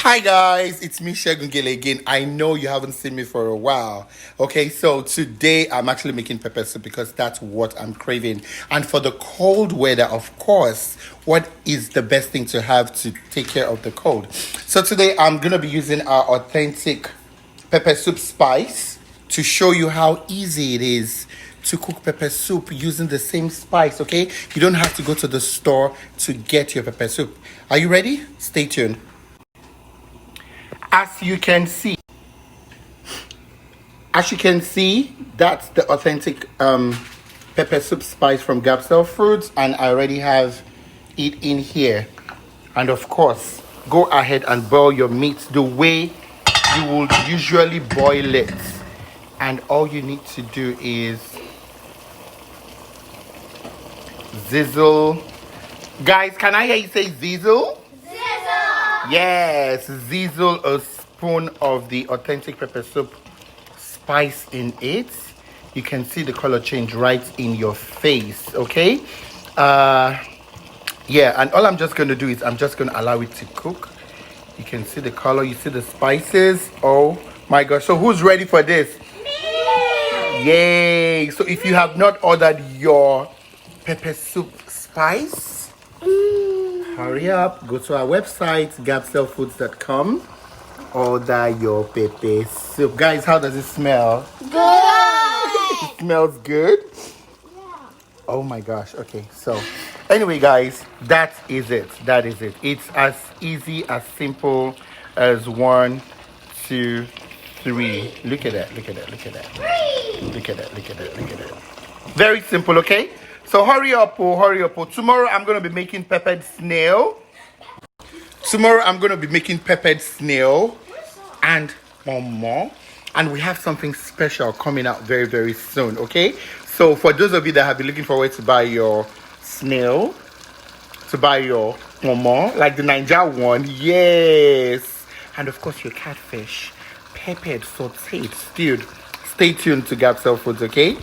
Hi guys, it's me Shegun Gele again. I know you haven't seen me for a while. Okay, so today I'm actually making pepper soup because that's what I'm craving. And for the cold weather, of course, what is the best thing to have to take care of the cold? So today I'm gonna be using our authentic pepper soup spice to show you how easy it is to cook pepper soup using the same spice. Okay, you don't have to go to the store to get your pepper soup. Are you ready? Stay tuned. As you can see, that's the authentic pepper soup spice from Gabsel fruits, and I already have it in here. And of course, go ahead and boil your meat the way you would usually boil it. And all you need to do is zizzle. Guys, can I hear you say zizzle? Yes, zizzle a spoon of the authentic pepper soup spice in it. You can see the color change right in your face, okay? Yeah, and all I'm just going to do is I'm just going to allow it to cook. You can see the color, you see the spices. Oh my gosh, so who's ready for this? Me! Yay! So if you have not ordered your pepper soup spice, hurry up, go to our website, gabselfoods.com. Order your pepper soup. Guys, how does it smell? Good! It smells good? Yeah. Oh my gosh. Okay, so anyway, guys, that is it. That is it. It's as easy, as simple as 1, 2, 3. Look at that. Look at that. Look at that. Look at that. Look at that. Look at that. Very simple, okay? So hurry up, oh, hurry up. Oh. Tomorrow I'm going to be making peppered snail. And more. And we have something special coming out very, very soon, okay? So for those of you that have been looking forward to buy your snail, to buy your momo, like the Niger one, yes. And of course your catfish, peppered, sauteed, stewed. Stay tuned to Gabsel Foods, okay?